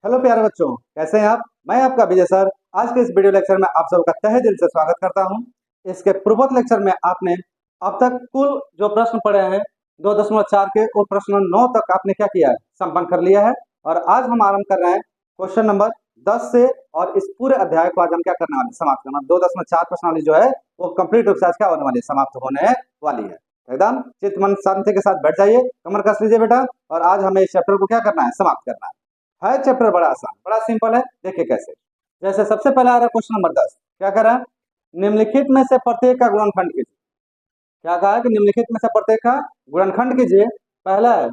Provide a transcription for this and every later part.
Hello प्यारे बच्चों, कैसे हैं आप। मैं आपका विजय सर। आज के इस वीडियो लेक्चर में आप सबका तहे दिल से स्वागत करता हूं। इसके पूर्वत लेक्चर में आपने अब तक कुल जो प्रश्न पढ़े हैं 2.4 के और प्रश्न 9 तक आपने क्या किया है, संपन्न कर लिया है। और आज हम आरंभ कर रहे हैं क्वेश्चन नंबर 10 से। और इस पूरे अध्याय को आज हम क्या करने वाले, समाप्त करना। 2.4 प्रश्नावली जो है वो कंप्लीट रूप से आज क्या होने वाली है, समाप्त होने वाली है। एकदम चित्त मन शांति के साथ बैठ जाइए, कमर कस लीजिए बेटा। और आज हमें इस चैप्टर को क्या करना है, समाप्त करना है चैप्टर बड़ा आसान, बड़ा सिंपल है। देखिए कैसे। जैसे सबसे पहले आ रहा है क्वेश्चन नंबर 10। क्या कह रहा है, निम्नलिखित में से प्रत्येक का गुणनखंड कीजिए। क्या कहा है कि निम्नलिखित में से प्रत्येक का गुणनखंड कीजिए। पहला है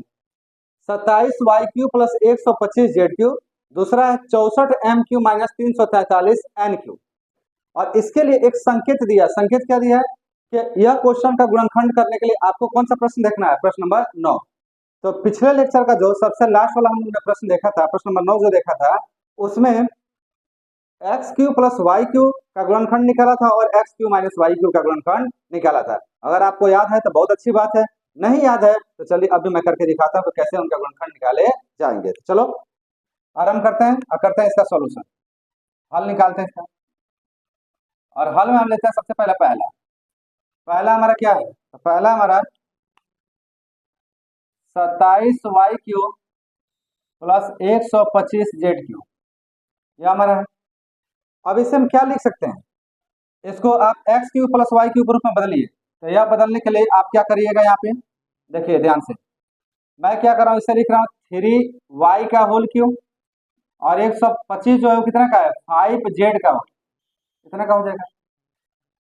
27y³ प्लस 125z³। दूसरा है 64m³ माइनस 343n³। और इसके लिए एक संकेत दिया। संकेत क्या दिया है कि यह क्वेश्चन का गुणनखंड करने के लिए आपको कौन सा प्रश्न देखना है, प्रश्न नंबर 9। तो पिछले लेक्चर का जो सबसे लास्ट वाला हमने प्रश्न देखा था, प्रश्न नंबर 9 जो देखा था, उसमें x³ प्लस y³ का गुणनखंड निकाला था और x³ माइनस y³ का गुणनखंड निकाला था। अगर आपको याद है तो बहुत अच्छी बात है, नहीं याद है तो चलिए अभी मैं करके दिखाता हूँ कैसे उनका गुणनखंड निकाले जाएंगे। तो चलो आरंभ करते हैं और करते हैं इसका सॉल्यूशन। हल निकालते हैं इसका। और हल में हम लेते हैं सबसे पहला हमारा क्या है, तो पहला हमारा 27y³ प्लस 125z³, यह हमारा है। अब इसे हम क्या लिख सकते हैं, इसको आप x³ प्लस y³ रूप में बदलिए। तो यह बदलने के लिए आप क्या करिएगा, यहाँ पे देखिए ध्यान से। मैं क्या कर रहा हूँ, इसे लिख रहा हूँ 3y का होल क्यूब और 125 जो है वो कितना का है, 5z का होल, कितना का हो जाएगा।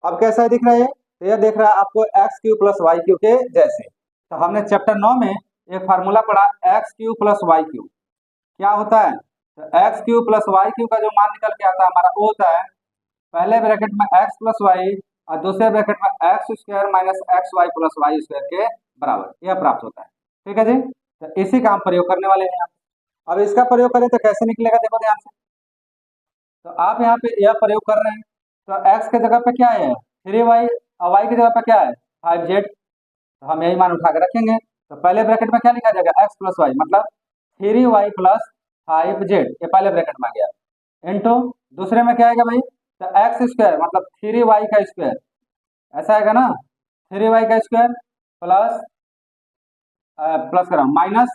अब कैसा है दिख रहा है, तो यह देख रहा है आपको x³ प्लस y³ के जैसे। तो हमने चैप्टर 9 में एक फार्मूला पढ़ा, x³ प्लस y³ क्या होता है। तो x³ प्लस y³ का जो मान निकल के आता है हमारा, वो होता है पहले ब्रैकेट में x प्लस वाई और दूसरे ब्रैकेट में x² minus xy plus y² के बराबर, यह प्राप्त होता है। ठीक है जी, तो इसी का हम प्रयोग करने वाले हैं। अब इसका प्रयोग करें तो कैसे निकलेगा, देखो ध्यान से। तो आप यहाँ पे यह प्रयोग कर रहे हैं, तो x के जगह पे क्या है 3y और y की जगह पे क्या है 5z। तो हम यही मान उठा के रखेंगे। तो पहले ब्रैकेट में क्या लिखा जाएगा, x प्लस वाई मतलब 3y प्लस 5z, ये पहले ब्रैकेट में आ गया। इंटू दूसरे में क्या आएगा भाई, तो x² मतलब 3y का स्क्वायर, ऐसा आएगा ना, 3y का स्क्वायर प्लस प्लस करा माइनस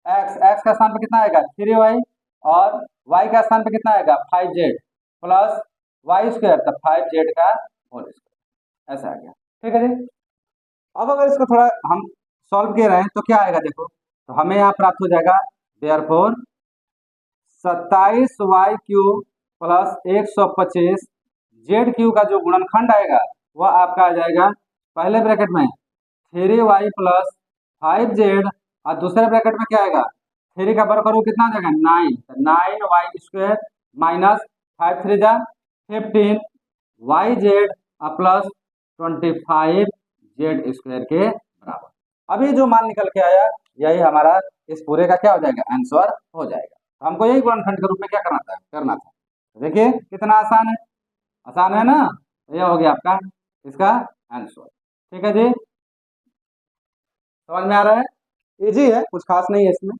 x का स्थान पे कितना आएगा 3y और y का स्थान पे कितना आएगा 5z प्लस y² तो 5z का होल स्क्वायर, ऐसा आ गया। ठीक है जी। अब अगर इसको थोड़ा हम सॉल्व कर रहे हैं तो क्या आएगा देखो, तो हमें यहाँ प्राप्त हो जाएगा देयरफॉर 27y³ प्लस 125z³ का जो गुणनखंड आएगा वह आपका आ जाएगा पहले ब्रैकेट में 3y प्लस 5z और दूसरे ब्रैकेट में क्या आएगा 3 का वर्ग करो कितना आ जाएगा 9y² माइनस 5 3 जा 15yz प्लस 25z² के बराबर। अभी जो मान निकल के आया यही हमारा इस पूरे का क्या हो जाएगा, आंसर हो जाएगा। तो हमको यही गुणनखंड के रूप में क्या करना था। देखिए कितना आसान है ना। यह हो गया आपका इसका आंसर। ठीक है जी, समझ में आ रहा है, इजी है, कुछ खास नहीं है इसमें।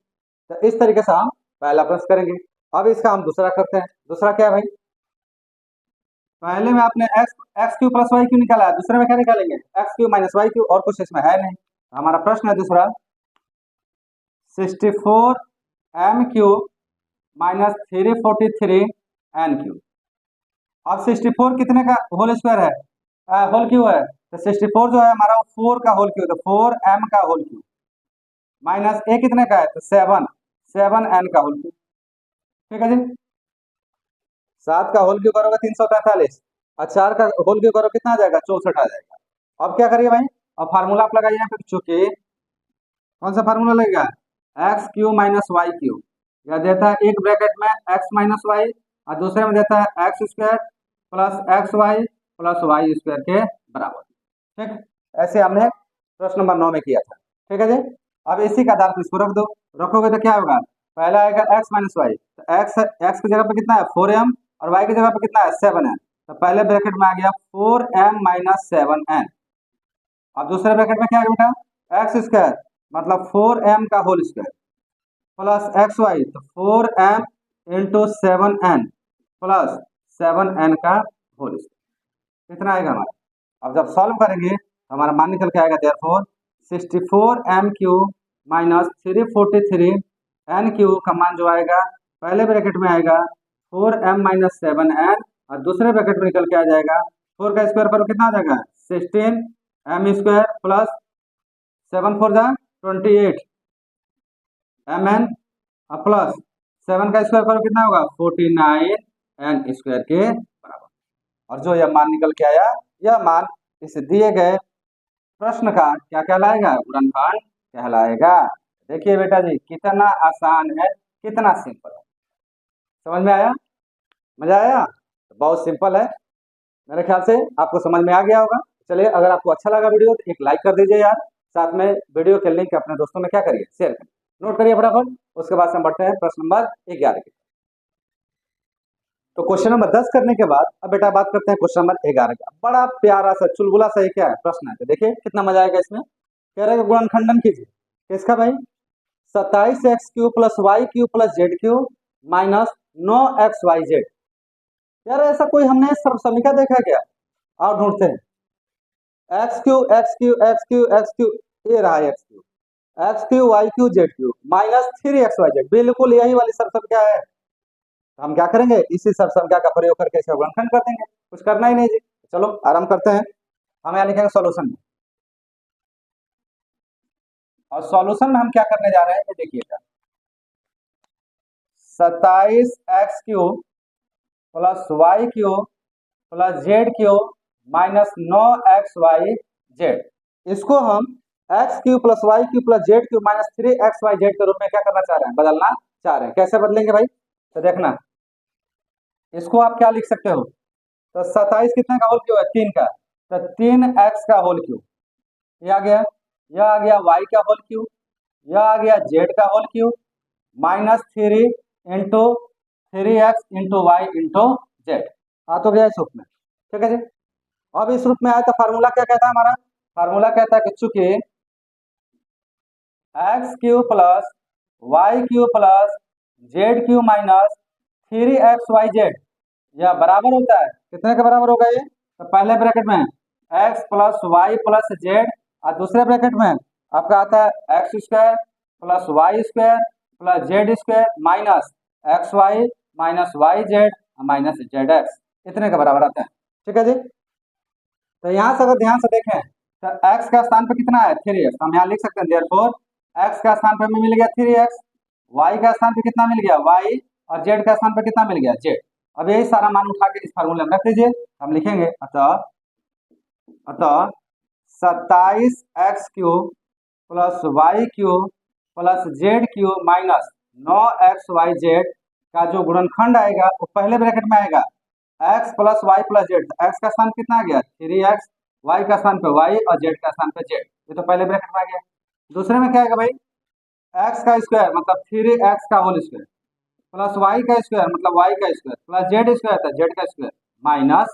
तो इस तरीके से हम पहला प्रश्न करेंगे। अब इसका हम दूसरा करते हैं। दूसरा क्या है भाई, पहले में आपने x³ प्लस y³ निकाला है, दूसरे में क्या निकालेंगे x³ माइनस y³ और कुछ इसमें है नहीं। हमारा प्रश्न है दूसरा 64m³ माइनस 343n³। अब 64 कितने का होल स्क्वायर है, होल क्यू है। तो 64 जो है हमारा 4 का होल क्यू, तो 4m का होल क्यू माइनस a कितने का है, तो 7n का होल क्यू। ठीक है जी, 7 का होल क्यू करोगे 343 और 4 का होल क्यू करो कितना आ जाएगा 64 आ जाएगा। अब क्या करिए भाई, अब फार्मूला आप लगाइए यहाँ पे, चूंकि कौन सा फार्मूला लगेगा x³ माइनस y³, यह देता है एक ब्रैकेट में x माइनस वाई और दूसरे में देता है x² plus xy plus y² के बराबर। ठीक, ऐसे हमने प्रश्न नंबर 9 में किया था। ठीक है जी, अब इसी का आधार पर इसको रख दो, रखोगे तो क्या होगा, पहला आएगा x माइनस वाई, तो x की जगह पे कितना है 4m और y की जगह पे कितना है 7n। तो पहले ब्रैकेट में आ गया 4m माइनस 7n। अब दूसरे ब्रैकेट में क्या है बेटा x² मतलब 4m का whole square plus x y, तो 4m into 7n plus 7n का होल स्क्वायर, इतना आएगा हमारा। अब जब सॉल्व करेंगे तो हमारा मान निकल के आएगा therefore 64m cube minus 343 n cube का मान जो आएगा पहले ब्रैकेट में आएगा 4m माइनस 7n और दूसरे ब्रैकेट में निकल के आ जाएगा 4 का स्क्वायर पर कितना आ जाएगा 16m स्क्वायर प्लस 7 4 जा 28 mn प्लस 7 का स्क्वायर पर कितना होगा 49n स्क्वायर के बराबर। और जो यह मान निकल के आया, यह मान इस दिए गए प्रश्न का क्या कहलाएगा, गुणनखंड कहलाएगा। देखिए बेटा जी कितना आसान है, कितना सिंपल है, समझ में आया, मजा आया, बहुत सिंपल है, मेरे ख्याल से आपको समझ में आ गया होगा। चलिए अगर आपको अच्छा लगा वीडियो तो एक लाइक कर दीजिए यार, साथ में वीडियो के लिंक अपने दोस्तों में क्या करिए शेयर करिए, नोट करिए फटाफट। उसके बाद से हम बढ़ते हैं प्रश्न नंबर 11 की। तो क्वेश्चन नंबर 10 करने के बाद अब बेटा बात करते हैं क्वेश्चन नंबर 11 का। बड़ा प्यारा सा चुलबुला सा क्या है प्रश्न है, तो देखिए कितना मजा आएगा इसमें। कह रहे हैं गुणनखंडन कीजिए किसका भाई, 27x cube plus y cube plus z cube minus 9xyz। यार ऐसा कोई हमने समीकरण देखा है क्या, और ढूंढते हैं। X cube x cube x cube x cube, ये रहा x cube x cube y cube z cube minus 3xyz, बिल्कुल यही वाली सरसंख्या है। हम क्या करेंगे, इसी सरसंख्या का प्रयोग करके इसका गुणनखंड कर देंगे, कुछ करना ही नहीं जी। चलो आराम करते हैं, हम यहाँ लिखेंगे सॉल्यूशन में, और सॉल्यूशन में हम क्या करने जा रहे हैं ये देखिएगा। 27x cube plus y cube plus z cube minus 9xyz, इसको हम x cube plus y cube plus z cube minus 3xyz के रूप में क्या करना चाह रहे हैं, बदलना चाह रहे हैं। कैसे बदलेंगे भाई, तो देखना, इसको आप क्या लिख सकते हो, तो 27 कितने का होल क्यूब है 3 का, तो 3x का होल क्यूब, ये आ गया, यह आ गया y का होल क्यूब, यह आ गया z का whole cube minus 3 into 3x into y into z, आ तो गया इस रूप में, ठीक है जी। अब इस रूप में आया तो फार्मूला क्या कहता है हमारा, फार्मूला कहता है कि चूंकि x cube plus y cube plus z cube minus 3xyz यह बराबर होता है कितने के बराबर होगा ये, तो पहले ब्रैकेट में x plus y plus z और दूसरे ब्रैकेट में आपका आता है x square plus y square plus z square minus x y minus y z minus z x, इतने के बराबर आता है, ठीक है जी। तो यहाँ से अगर ध्यान से देखें तो x का स्थान पे कितना है 3x, हम यहाँ लिख सकते हैं देयरफॉर x का स्थान पे हमें मिल गया 3x, y का स्थान पे कितना मिल गया y और z का स्थान पे कितना मिल गया z। अब यही सारा मान उठा के इस फार्मूले में रख दीजिए, हम लिखेंगे अतः 27x cube plus y cube plus z cube minus 9xyz का जो गुणनखंड आएगा वो पहले ब्रैकेट में आएगा x plus y plus z, x का स्थान कितना आ गया 3x, y का स्थान पे y और z का स्थान पे z, ये तो पहले ब्रैकेट में आ गया। दूसरे में क्या आएगा भाई, x का स्क्वायर मतलब 3x का होल स्क्वायर प्लस y का स्क्वायर मतलब y का स्क्वायर प्लस जेड स्क्वायर था z का स्क्वायर माइनस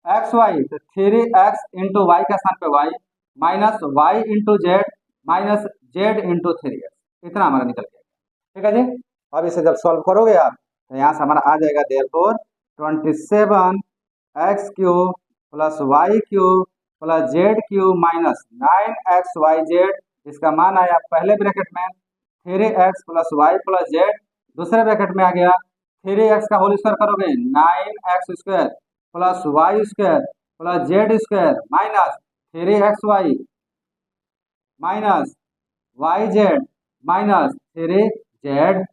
एक्स वाई, तो 3x इंटू वाई का स्थान पे y minus y into z minus z into 3x, इतना हमारा निकल गया, ठीक है जी। अब इसे जब सॉल्व करोगे आप तो यहाँ से हमारा आ जाएगा therefore 27x cube plus y cube plus z cube minus 9xyz, इसका मान आया पहले ब्रैकेट में 3x plus y plus z, दूसरे ब्रैकेट में आ गया 3x का होल स्क्वायर करोगे 9x square plus y square plus z square minus 3xy minus y z minus 3zx,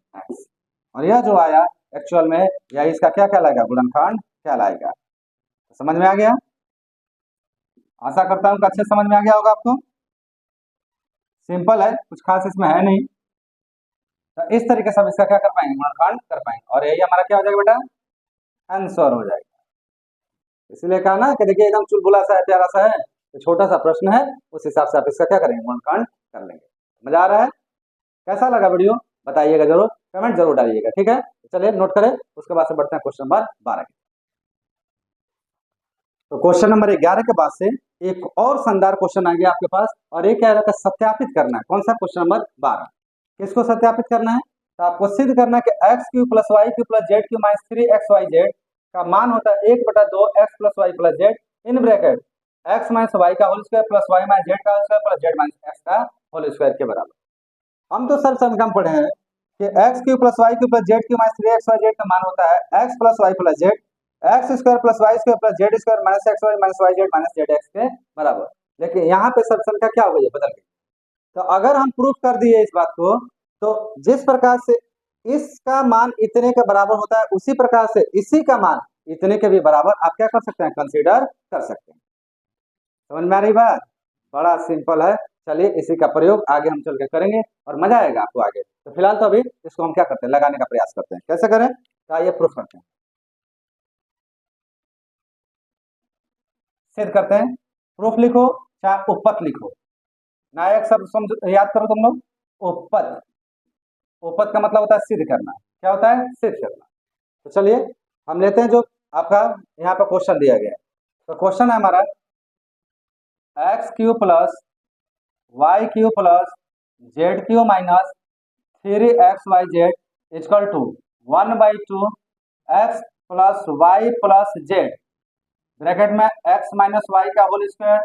और यह जो आया एक्चुअल में यह इसका क्या कहलाएगा, गुणनखंड कहलाएगा। समझ में आ गया, आशा करता हूँ कि अच्छे समझ में आ गया होगा आपको, सिंपल है, कुछ खास इसमें है नहीं। तो इस तरीके से हम इसका क्या कर पाएंगे, गुणनखंड कर पाएंगे, और यही हमारा क्या हो जाएगा बेटा, आंसर हो जाएगा। इसलिए कहा ना कि देखिए एकदम चुलबुला सा है, प्यारा सा है, तो छोटा सा प्रश्न है, उस हिसाब से आप इसका क्या करेंगे, गुणनखंड कर लेंगे। मजा आ रहा है, कैसा लगा वीडियो बताइएगा जरूर, कमेंट जरूर डालिएगा, ठीक है। चलिए नोट करें, उसके बाद से बढ़ते हैं क्वेश्चन नंबर 12 की। तो क्वेश्चन नंबर 11 के बाद से एक और शानदार क्वेश्चन आ गया आपके पास, और एक क्या है सत्यापित करना है, कौन सा, क्वेश्चन नंबर 12। किसको सत्यापित करना है? तो आपको सिद्ध करना है कि x cube plus y cube plus z cube minus 3xyz का मान होता है 1/2 x plus y plus z in bracket x minus y का whole square plus y minus z का whole square plus z minus x का whole square के बराबर। हम तो सर हम पढ़े हैं कि x cube plus y cube plus z cube minus 3xyz का मान होता है x plus y plus z x square plus y square plus z square minus x y minus y z minus z x के बराबर। लेकिन यहाँ पे सब संख्या क्या हो गई है, बदल गई। तो अगर हम प्रूफ कर दिए इस बात को, तो जिस प्रकार से इसका मान इतने के बराबर होता है उसी प्रकार से इसी का मान इतने के भी बराबर आप क्या कर सकते हैं, कंसीडर कर सकते हैं। समझ में आ रही बात? बड़ा सिंपल है। चलिए इसी का प्रयोग आगे हम चल के करेंगे और मजा आएगा आपको आगे। तो फिलहाल तो अभी इसको हम क्या करते हैं, लगाने का प्रयास करते हैं। कैसे करें, तो आइए प्रूफ करते हैं, सिद्ध करते हैं। प्रूफ लिखो चाहे उपपत लिखो, नायक शब्द समझ याद करो तुम लोग। उपपत, उपपत का मतलब होता है सिद्ध करना। क्या होता है, सिद्ध करना। तो चलिए हम लेते हैं जो आपका यहाँ पर क्वेश्चन दिया गया है। तो क्वेश्चन है हमारा x cube plus y cube plus z cube minus 3xyz equal to 1/2 x plus y plus z bracket में एक्स माइनस वाई का whole square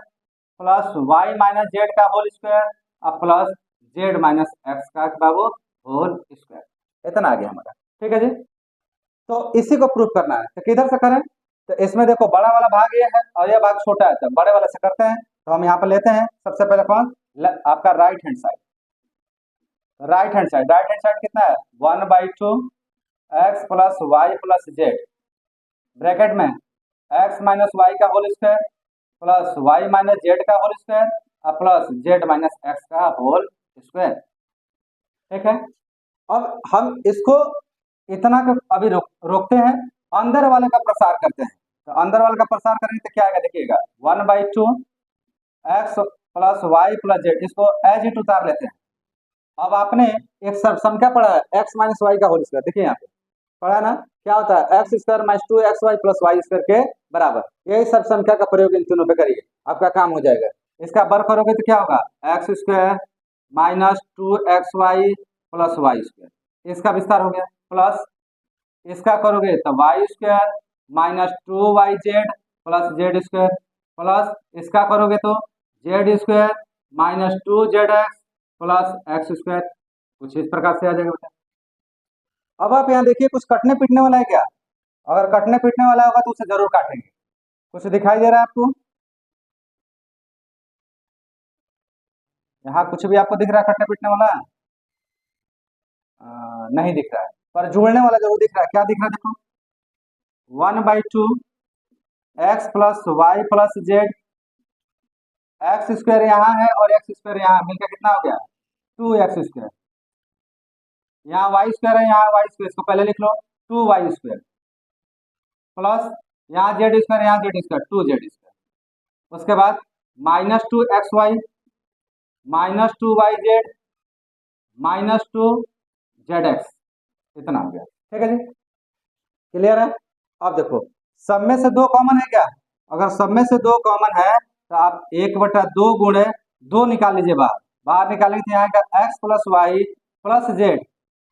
plus y minus z का होल स्क्वायर और प्लस जेड माइनस एक्स का बाबू whole square. इतना आ गया हमारा, ठीक है जी। तो इसी को प्रूफ करना है, तो किधर से करें? तो इसमें देखो बड़ा वाला भाग ये है और ये भाग छोटा है, तो बड़े वाले से करते हैं। तो हम यहाँ पर लेते हैं सबसे पहले कौन, आपका right hand side. Right hand side कितना है, 1/2 x plus y plus z bracket में एक्स माइनस वाई का whole square plus y minus z का होल स्क्वायर और प्लस जेड माइनस एक्स का होल स्क्वायर। ठीक है, अब हम इसको इतना अभी रोकते हैं, अंदर वाले का प्रसार करते हैं। तो अंदर वाले का प्रसार करेंगे तो क्या आएगा, देखिएगा 1/2 x plus y plus z, इसको एज इट उतार लेते हैं। अब आपने एक संख्या पढ़ा है एक्स माइनस वाई का होल स्क्वायर, देखिए यहाँ पे पढ़ा ना, क्या होता है x square minus 2xy plus y square के बराबर। यही सब संख्या का प्रयोग इन तीनों पे करिए, आपका काम हो जाएगा। इसका वर्ग करोगे तो क्या होगा, x square minus 2xy plus y square, इसका विस्तार हो गया, प्लस इसका करोगे तो y square minus 2yz plus z square, plus इसका करोगे तो z square minus 2zx plus x square. कुछ इस प्रकार से आ जाएगा बेटा। अब आप यहाँ देखिए कुछ कटने पीटने वाला है क्या? अगर कटने पीटने वाला होगा तो उसे जरूर काटेंगे। कुछ दिखाई दे रहा है आपको यहाँ, कुछ भी आपको दिख रहा है कटने पीटने वाला? नहीं दिख रहा है, पर जुड़ने वाला जरूर दिख रहा है। क्या दिख रहा है, देखो 1/2 x plus y plus z, x square यहाँ है और एक्स स्क्वायर यहाँ मिलकर कितना हो गया, 2x स्क्वायर। यहाँ वाई स्क्वायर है, यहाँ वाई स्क्वायर, इसको पहले लिख लो 2y स्क्वायर, प्लस यहाँ जेड स्क्वायर, यहाँ जेड स्क्वायर 2z स्क्वायर। उसके बाद minus 2xy minus 2yz minus 2zx, इतना हो गया। ठीक है जी, क्लियर है? अब देखो सब में से 2 कॉमन है क्या? अगर सब में से 2 कॉमन है तो आप 1/2 गुणे 2 निकाल लीजिए बाहर। बाहर निकालेंगे तो यहाँ का x plus y plus z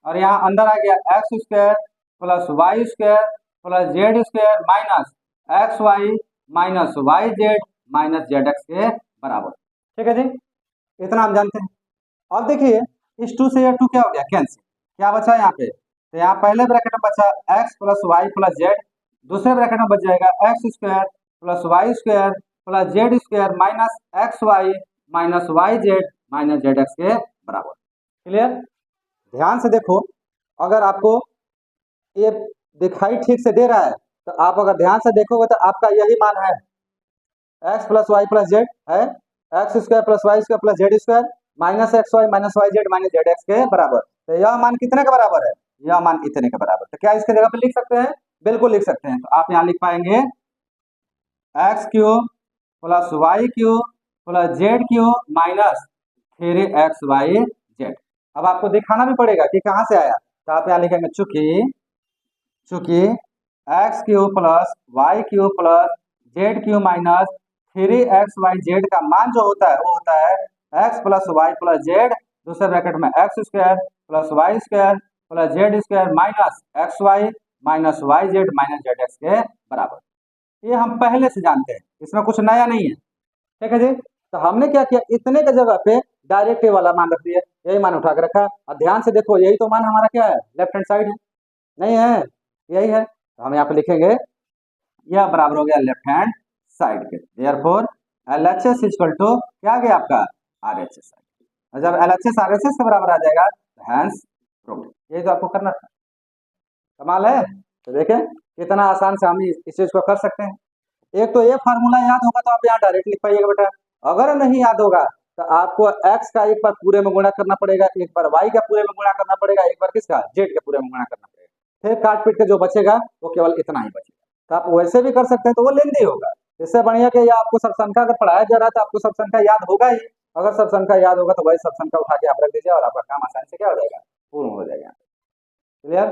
और यहाँ अंदर आ गया x square plus y square plus z square minus x y minus y z minus z x के बराबर। ठीक है जी, इतना हम जानते हैं। अब देखिए इस 2 से ये 2 क्या हो गया, कैंसिल। क्या बचा यहाँ पे, तो यहाँ पहले ब्रैकेट में बचा x plus y plus z, दूसरे ब्रैकेट में बच जाएगा x square plus y square plus z square minus x y minus y z minus z x के बराबर। क्लियर? ध्यान से देखो, अगर आपको ये दिखाई ठीक से दे रहा है तो आप अगर ध्यान से देखोगे तो आपका यही मान है, x plus y plus z है x square plus y square plus z square minus x y minus y z minus z x के बराबर। तो यह मान कितने के बराबर है, यह मान इतने के बराबर। तो क्या इसके जगह पे लिख सकते हैं? बिल्कुल लिख सकते हैं। तो आप यहाँ लिख पाएंगे x cube plus y cube plus z cube minus 3xyz। अब आपको दिखाना भी पड़ेगा कि कहाँ से आया, तो आप यहाँ लिखेंगे चूंकि x cube plus y cube plus z cube minus 3xyz का मान जो होता है वो होता है x plus y plus z दूसरे ब्रैकेट में x square plus y square plus z square minus x y minus y z minus z x के बराबर। ये हम पहले से जानते हैं, इसमें कुछ नया नहीं है। ठीक है जी। तो हमने क्या किया, इतने के जगह पे डायरेक्ट ये वाला मान रख दिया, यही मान उठा के रखा। और ध्यान से देखो, यही तो मान हमारा क्या है, लेफ्ट हैंड साइड है, नहीं है, यही है। तो हम यहाँ पे लिखेंगे यह बराबर हो गया लेफ्ट हैंड साइड के। देयरफॉर LHS इक्वल टू क्या आ गया आपका RHS। और जब LHS RHS के बराबर आ जाएगा तो हैंस प्रूव्ड। यही तो आपको करना था। कमाल है। तो देखें कितना आसान से हम इस चीज को कर सकते हैं। एक तो ये फार्मूला याद होगा तो आप यहाँ डायरेक्ट लिख पाइएगा बेटा। अगर नहीं याद होगा तो आपको x का एक बार पूरे में गुणा करना पड़ेगा, एक बार y का पूरे में गुणा करना पड़ेगा, एक बार किसका z के पूरे में गुणा करना पड़ेगा। फिर काट पीट के जो बचेगा वो केवल इतना ही बचेगा। तो आप वैसे भी कर सकते हैं, तो वो लेंदी होगा। इससे बढ़िया कि आपको सब संख्या अगर पढ़ाया जा रहा है तो आपको सब संख्या याद होगा ही। अगर सब संख्या याद होगा तो वही सब संख्या उठा के आप रख दीजिए और आपका काम आसानी से क्या हो जाएगा, पूर्ण हो जाएगा। क्लियर,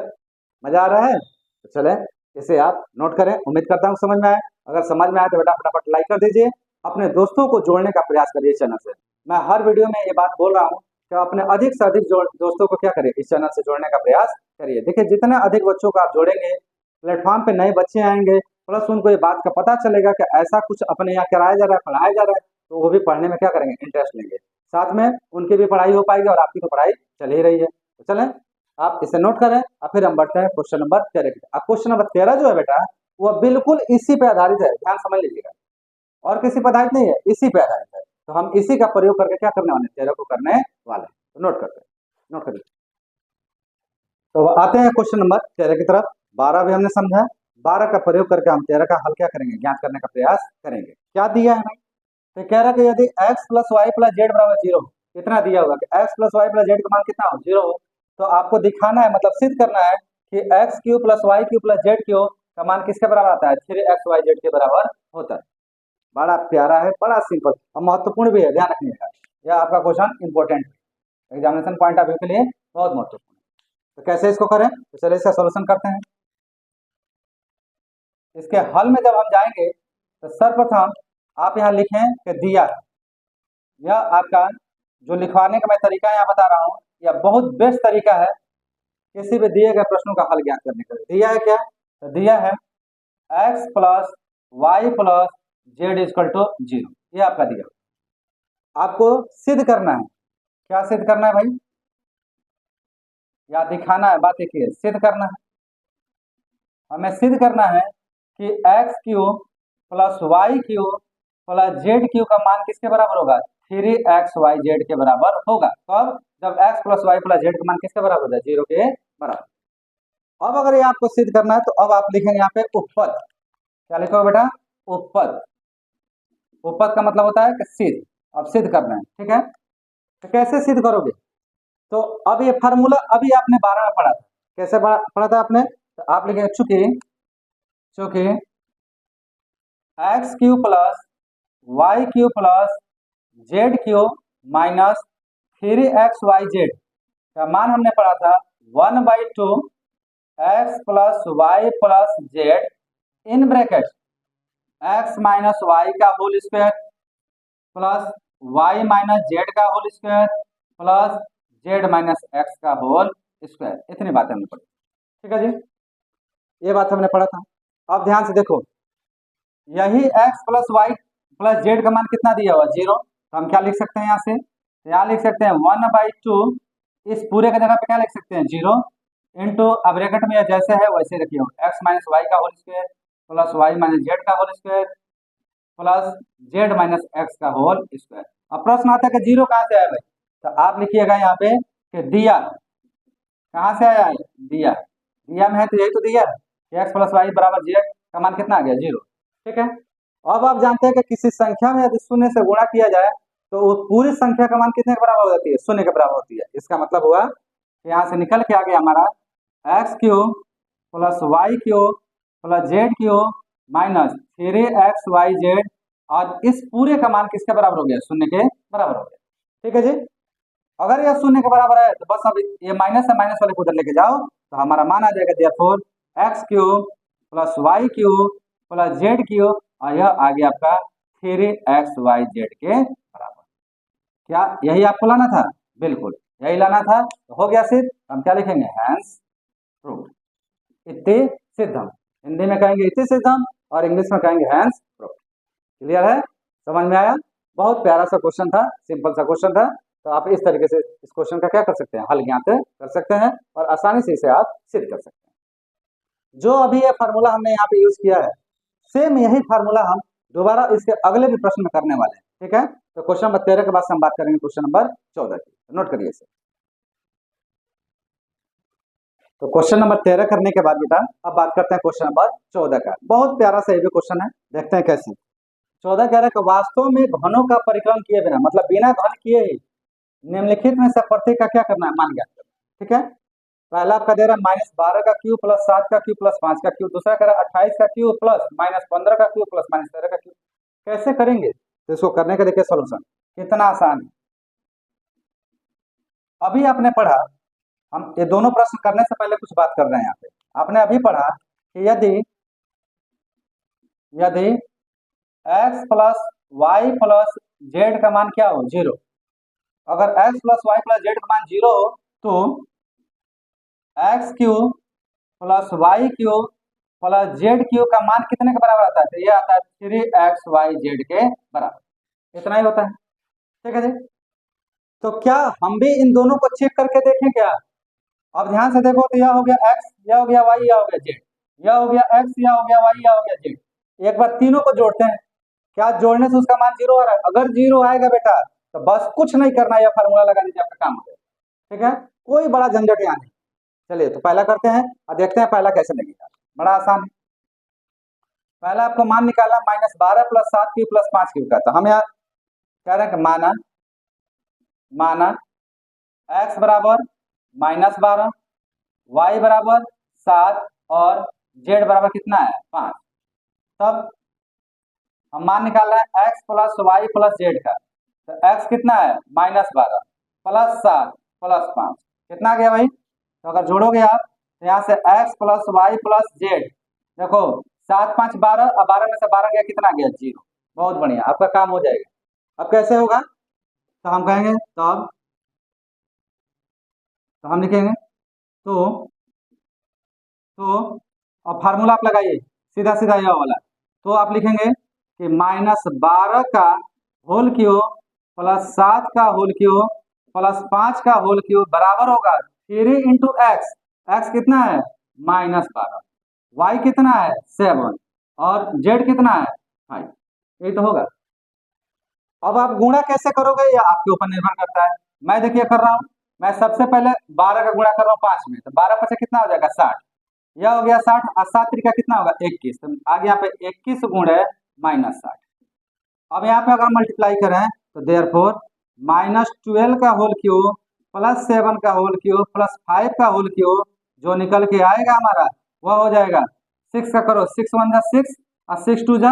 मजा आ रहा है? तो चले इसे आप नोट करें। उम्मीद करता हूँ समझ में आए। अगर समझ में आए तो बेटा फटाफट लाइक कर दीजिए, अपने दोस्तों को जोड़ने का प्रयास करिए चैनल से। मैं हर वीडियो में ये बात बोल रहा हूँ कि अपने अधिक से अधिक दोस्तों को क्या करिए, इस चैनल से जोड़ने का प्रयास करिए। देखिए जितने अधिक बच्चों को आप जोड़ेंगे, प्लेटफॉर्म पे नए बच्चे आएंगे, प्लस उनको ये बात का पता चलेगा कि ऐसा कुछ अपने यहाँ कराया जा रहा है, पढ़ाया जा रहा है, तो वो भी पढ़ने में क्या करेंगे, इंटरेस्ट लेंगे। साथ में उनकी भी पढ़ाई हो पाएगी और आपकी तो पढ़ाई चल ही रही है। तो चलें आप इसे नोट करें और फिर हम बढ़ते हैं क्वेश्चन नंबर 13 की। अब क्वेश्चन नंबर 13 जो है बेटा वो बिल्कुल इसी पे आधारित है, ध्यान समझ लीजिएगा। और किसी पे आधारित नहीं है, इसी पे आधारित है। तो हम इसी का प्रयोग करके क्या करने वाले, 13 को करने वाले हैं। तो नोट करते हैं, नोट करिए। तो आते हैं क्वेश्चन नंबर 13 की तरफ। 12 भी हमने समझा, 12 का प्रयोग करके हम 13 का हल क्या करेंगे, ज्ञात करने का प्रयास करेंगे। क्या दिया है हमें, तो कह रहा है कि यदि x plus y plus z बराबर 0, कितना दिया होगा कि x plus y plus z का मान कितना हो, 0 हो। तो आपको दिखाना है, मतलब सिद्ध करना है कि x cube plus y cube plus z cube का मान किसके बराबर आता है, 3xyz के बराबर होता है। बड़ा प्यारा है, बड़ा सिंपल और महत्वपूर्ण भी है, ध्यान रखिएगा। यह आपका क्वेश्चन इंपॉर्टेंट है, एग्जामिनेशन पॉइंट ऑफ व्यू के लिए बहुत महत्वपूर्ण है। तो कैसे इसको करें, तो चलिए इसका सोल्यूशन करते हैं। इसके हल में जब हम जाएंगे तो सर्वप्रथम आप यहाँ लिखें कि दिया है। यह आपका जो लिखवाने का मैं तरीका यहाँ बता रहा हूँ, यह बहुत बेस्ट तरीका है किसी भी दिए गए प्रश्नों का हल ज्ञात करने का। दिया है क्या, तो दिया है x plus y plus z equal to 0, ये आपका दिया। आपको सिद्ध करना है, क्या सिद्ध करना है भाई, या दिखाना है, बात एक ही है, सिद्ध करना है। हमें सिद्ध करना है कि x cube plus y cube plus z cube का मान किसके बराबर होगा, 3xyz के बराबर होगा। कब, जब x plus y plus z का मान किसके बराबर होगा, 0 के बराबर। अब अगर ये आपको सिद्ध करना है तो अब आप लिखेंगे यहाँ पे उपपद। क्या लिखोगे बेटा, उपपद। उपपद का मतलब होता है कि सिद्ध, अब सिद्ध करना है, ठीक है। तो कैसे सिद्ध करोगे, तो अब ये फार्मूला अभी आपने 12 में पढ़ा था, कैसे पढ़ा था आपने, तो आप लिखेंगे चूंकि x cube plus y cube plus z cube minus 3xyz का मान हमने पढ़ा था 1/2 x plus y plus z in bracket x minus y का whole square plus y minus z का whole square plus z minus x का whole square. इतनी बात हमने पढ़ी, ठीक है जी, ये बात हमने पढ़ा था। अब ध्यान से देखो, यही x plus y plus z का मान कितना दिया हुआ, 0। तो हम क्या लिख सकते हैं यहाँ से, तो यहाँ लिख सकते हैं 1/2, इस पूरे का जगह पे क्या लिख सकते हैं, 0 इंटू, अब ब्रैकेट में जैसे है वैसे रखिए, एक्स माइनस वाई का whole square plus y minus z का whole square plus z minus x का होल स्क्वायर। अब प्रश्न आता है कि 0 कहाँ से आया भाई, तो आप लिखिएगा यहाँ पे कि दिया, कहाँ से आया है, दिया, दिया में है तो यही तो दिया है, एक्स प्लस वाई बराबर जेड का मान कितना आ गया, 0, ठीक है। अब आप जानते हैं कि किसी संख्या में यदि शून्य से गुणा किया जाए तो वो पूरी संख्या का मान कितने के बराबर हो जाती है, शून्य के बराबर होती है। इसका मतलब हुआ कि यहाँ से निकल के आ गया हमारा x cube plus y cube plus z cube minus 3xyz, और इस पूरे का मान किसके बराबर हो गया, शून्य के बराबर हो गया, ठीक है जी। अगर यह शून्य के बराबर है तो बस अब ये माइनस है, माइनस वाले को उधर लेके जाओ तो हमारा मान आ जाएगा therefore x cube plus y cube plus z cube, और यह आ गया आपका 3xyz के बराबर। क्या यही आपको लाना था, बिल्कुल। यही लाना था, तो हो गया सिद्ध। हम क्या लिखेंगे, हैंस प्रूव्ड, इति सिद्धम। हिंदी में कहेंगे इति सिद्धम और इंग्लिश में कहेंगे हैंस प्रूव्ड। क्लियर है, समझ में आया? बहुत प्यारा सा क्वेश्चन था, सिंपल सा क्वेश्चन था। तो आप इस तरीके से इस क्वेश्चन का क्या कर सकते हैं, हल ज्ञात कर सकते हैं और आसानी से इसे आप सिद्ध कर सकते हैं। जो अभी ये फार्मूला हमने यहाँ पे यूज किया है, सेम यही फार्मूला हम दोबारा इसके अगले भी प्रश्न में करने वाले हैं। ठीक है, तो क्वेश्चन नंबर 13 के बाद से हम बात करेंगे क्वेश्चन नंबर 14 की, तो नोट करिए इसे। तो क्वेश्चन नंबर 13 करने के बाद बेटा अब बात करते हैं क्वेश्चन नंबर 14 का। बहुत प्यारा सा ये भी क्वेश्चन है, देखते हैं कैसे। 14 कह रहा है कि वास्तव में घनों का परिक्रम किए बिना, मतलब बिना घन किए ही निम्नलिखित में से प्रत्येक का क्या करना है, मान ज्ञात करना। ठीक है, पहला आपका दे रहा है -12 का क्यूब प्लस 7 का क्यूब प्लस 5 का क्यूब। दूसरा कह रहा है 28 का क्यूब प्लस -15 का क्यूब प्लस -13 का क्यूब। कैसे करेंगे, तो इसको करने का देखिए सोल्यूशन कितना आसान है। अभी आपने पढ़ा, हम ये दोनों प्रश्न करने से पहले कुछ बात कर रहे हैं यहाँ पे। आपने अभी पढ़ा कि यदि x plus y plus z का मान क्या हो, 0। अगर x plus y plus z का मान 0 हो तो x cube plus y cube plus z cube का मान कितने के बराबर आता है, तो ये आता है 3xyz के बराबर। इतना ही होता है। ठीक है जी, तो क्या हम भी इन दोनों को चेक करके देखें क्या? अब ध्यान से देखो, तो यह हो गया x, यह हो गया y, यह हो गया z, यह हो गया x, यह हो गया y, यह हो गया z। एक बार तीनों को जोड़ते हैं, क्या जोड़ने से उसका मान 0 आ रहा है? अगर 0 आएगा बेटा तो बस कुछ नहीं करना, यह फार्मूला लगा दीजिए, आपका काम हो जाएगा। ठीक है, कोई बड़ा झंझट यहाँ नहीं। चलिए तो पहला करते हैं और देखते हैं पहला कैसे लगेगा। बड़ा आसान है। पहला आपको मान निकालना -12 प्लस 7 क्यूब प्लस 5 क्यूब का। तो हम यहाँ कह रहे हैं कि माना x बराबर -12, y बराबर 7 और z बराबर कितना है, 5। तब हम मान निकाल रहे हैं x plus y plus z का। तो x कितना है, -12 प्लस 7 प्लस 5, कितना आ गया भाई? तो अगर जोड़ोगे आप तो यहाँ से x plus y plus z, देखो 7 5 12 और 12 में से 12 गया, कितना गया, 0। बहुत बढ़िया, आपका काम हो जाएगा। अब कैसे होगा, तो हम कहेंगे तो हम लिखेंगे अब फार्मूला आप लगाइए सीधा सीधा यह वाला। तो आप लिखेंगे कि -12 का होल क्यूब प्लस 7 का होल क्यूब प्लस 5 का होल क्यूब बराबर होगा 3 इंटू एक्स। एक्स कितना है, -12, वाई कितना है, 7 और जेड कितना है, 5। ये तो होगा। अब आप गुणा कैसे करोगे ये आपके ऊपर निर्भर करता है। मैं देखिए कर रहा हूँ, मैं सबसे पहले 12 का गुणा कर रहा हूँ 5 में, तो 12 5 कितना हो जाएगा, 60। यह हो गया 60 और 7 त्रिका कितना होगा, 21। तो आगे यहाँ पे 21 गुणे -60। अब यहाँ पे अगर मल्टीप्लाई करें तो देयरफॉर -12 का होल क्यूब प्लस 7 का होल क्यूब प्लस 5 का होल क्यूब जो निकल के आएगा हमारा वह हो जाएगा 6 का करो, 6 1 जा 6 और 6 2 जा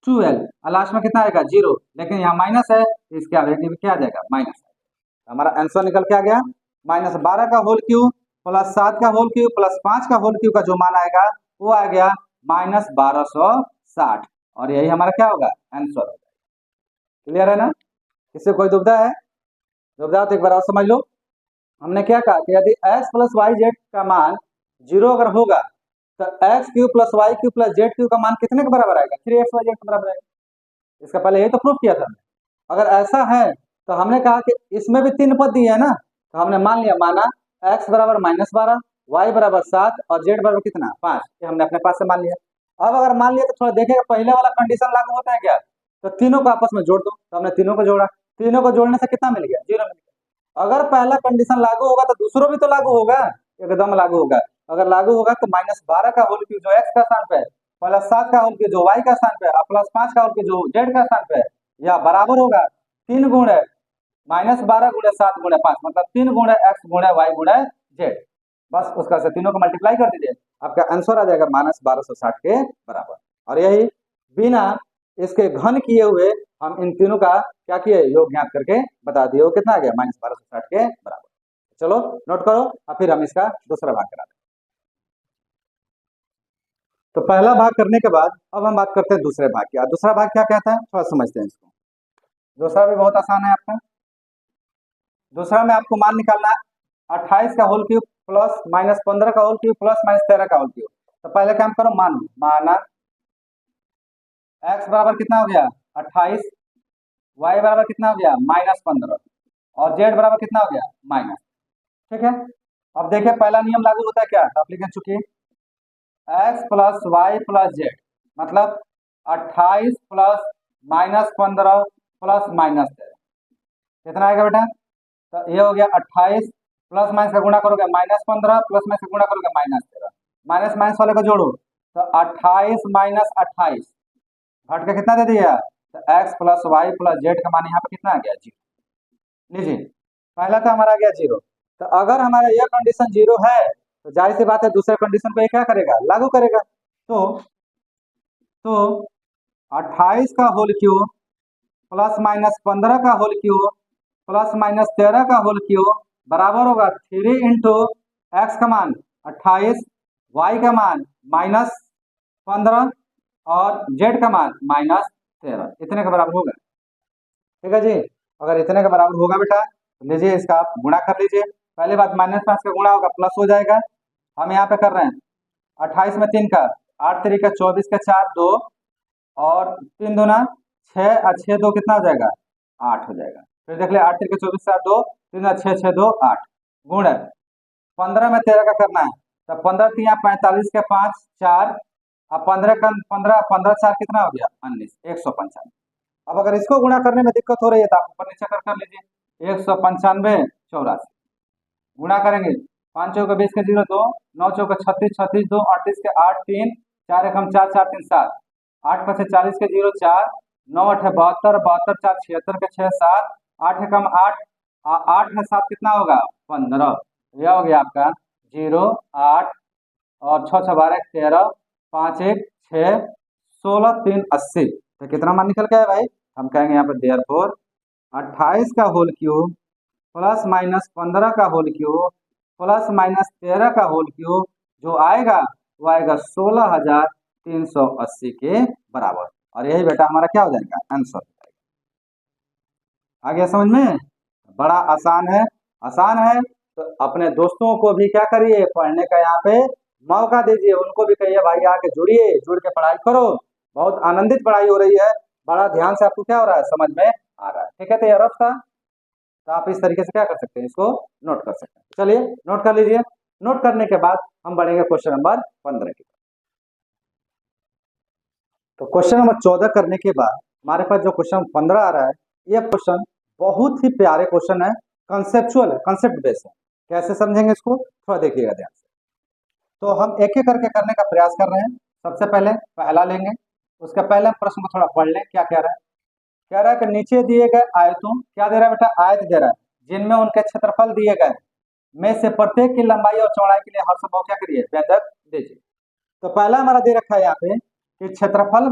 12 और लास्ट में कितना आएगा, 0। लेकिन यहाँ माइनस है, इसके आगे क्या आ जाएगा, माइनस। हमारा आंसर निकल के आ गया -12 का होल क्यूब प्लस 7 का होल क्यूब प्लस 5 का होल क्यूब का जो मान आएगा वो आ गया -1260। और यही हमारा क्या होगा, आंसर होगा। क्लियर है ना? इससे कोई दुविधा है? दुविधा तो एक बार और समझ लो। हमने क्या कहा कि यदि x प्लस वाई जेड का मान 0 अगर होगा तो x cube plus y cube plus z cube का मान कितने के बराबर आएगा, 3xyz के बराबर आएगा। इसका पहले यही तो प्रूफ किया था। अगर ऐसा है तो हमने कहा कि इसमें भी 3 पद दिए है ना, तो हमने मान लिया, माना x बराबर -12, y बराबर 7 और z बराबर कितना, 5। ये हमने अपने पास से मान लिया। अब अगर मान लिया तो थोड़ा देखेगा पहले वाला कंडीशन लागू होता है क्या, तो तीनों को आपस में जोड़ दो। तो हमने तीनों को जोड़ा, तीनों को जोड़ने से कितना मिल गया, 0 मिल गया। अगर पहला कंडीशन लागू होगा तो दूसरों भी तो लागू होगा, एकदम लागू होगा। अगर लागू होगा तो -12 का होल क्यूब जो x का स्थान पे है प्लस 7 का होल क्यूब जो y का स्थान पे है और प्लस 5 का होल क्यूब जो z का स्थान पे है, यह बराबर होगा 3 गुणे -12 गुणे 7 गुणे 5, मतलब 3 गुणे x गुणे y गुणे z। बस उसका से तीनों को मल्टीप्लाई कर दीजिए, आपका आंसर आ जाएगा -1260 के बराबर। और यही बिना इसके घन किए हुए हम इन तीनों का क्या किए, योग ज्ञात करके बता दिए। वो कितना आ गया, -1260 के बराबर। चलो नोट करो और फिर हम इसका दूसरा भाग करा दें। तो पहला भाग करने के बाद अब हम बात करते हैं दूसरे भाग की। दूसरा भाग क्या कहता है, थोड़ा समझते हैं इसको। दूसरा भी बहुत आसान है आपका। दूसरा में आपको मान निकालना है 28 का होल क्यूब प्लस माइनस 15 का होल क्यूब प्लस माइनस 13 का होल क्यूब। तो पहले काम करो, माना x बराबर कितना हो गया 28, y बराबर कितना हो गया -15 और z बराबर कितना हो गया माइनस। ठीक है, अब देखिए पहला नियम लागू होता है क्या, तो आप लिख चुके x plus y plus z, मतलब 28 प्लस -15 प्लस -13 कितना आएगा बेटा, तो ये हो गया 28 प्लस माइनस का गुणा करोगे -15 प्लस माइनस का गुणा करोगे -13, माइनस माइनस वाले को जोड़ो तो 28 माइनस 28 घट के कितना दे दिया, तो x plus y plus z का मान यहाँ पे कितना आ गया 0। लीजिए पहला तो हमारा आ गया 0, तो अगर हमारा यह कंडीशन 0 है तो जाहिर सी बात है दूसरे कंडीशन को ये क्या करेगा, लागू करेगा। तो 28 का होल क्यूब प्लस माइनस 15 का होल क्यूब प्लस माइनस 13 का होल क्यूब बराबर होगा 3 इंटू एक्स का मान 28, वाई का मान -15 और जेड का मान -13, इतने के बराबर होगा। ठीक है जी, अगर इतने के बराबर होगा बेटा तो लीजिए इसका आप गुणा कर लीजिए। पहले बात -5 का गुणा होगा प्लस हो जाएगा, हम यहाँ पे कर रहे हैं 28 में 3 का 8 3 का 24 का 4 2 और 3 दूना 6 और 6 2 कितना हो जाएगा 8 हो जाएगा। फिर देख ले 8 3 का 24 4 2 3 6 6 2 8 गुण 15 में 13 का करना है, तो 15 3 45 के 5 4 अब 15 का 15 15 4 कितना हो गया 19 195। अब अगर इसको गुणा करने में दिक्कत हो रही है तो आप ऊपर नीचे कर लीजिए 195 84 गुणा करेंगे 5 चौका 20 के 0 2 9 चौका 36 36 2 38 के 8 3 4 1 4 4 3 7 8 5 40 के 0 4 9 8 72 72 4 76 के 6 7 8 1 8 8 में 7 कितना होगा 15, यह हो गया आपका 0 8 और 6 6 12 13 5 1 6 16 3 80। तो कितना मान निकल गया है भाई, हम कहेंगे यहाँ पर देयरफॉर 28 का होल क्यूब प्लस माइनस 15 का होल क्यूब प्लस माइनस 13 का होल क्यूब जो आएगा वो आएगा 16,380 के बराबर, और यही बेटा हमारा क्या हो जाएगा आंसर। आ गया समझ में, बड़ा आसान है तो अपने दोस्तों को भी क्या करिए पढ़ने का यहाँ पे मौका दीजिए, उनको भी कहिए भाई आके जुड़िए, जुड़ के पढ़ाई करो, बहुत आनंदित पढ़ाई हो रही है, बड़ा ध्यान से आपको क्या हो रहा है समझ में आ रहा है। ठीक है, तो ये रफ था, तो आप इस तरीके से क्या कर सकते हैं इसको नोट कर सकते हैं। चलिए नोट कर लीजिए, नोट करने के बाद हम बढ़ेंगे क्वेश्चन नंबर 15 की। तो क्वेश्चन नंबर 14 करने के बाद हमारे पास जो क्वेश्चन 15 आ रहा है, ये क्वेश्चन बहुत ही प्यारे क्वेश्चन है, कंसेप्चुअल है, कंसेप्ट बेस्ड है। कैसे समझेंगे इसको थोड़ा देखिएगा ध्यान से। तो हम एक एक करके करने का प्रयास कर रहे हैं। सबसे पहले पहला लेंगे, उसका पहले प्रश्न को थोड़ा पढ़ लें क्या कह रहा है। कह रहा है कि नीचे दिए गए आयतों, क्या दे रहा है बेटा आयत दे रहा है, जिनमें उनके क्षेत्रफल दिए गए में से प्रत्येक की लंबाई और चौड़ाई के लिए हर संभव क्या करिए व्यंजक दीजिए। तो पहला हमारा दे रखा है यहाँ पे कि क्षेत्रफल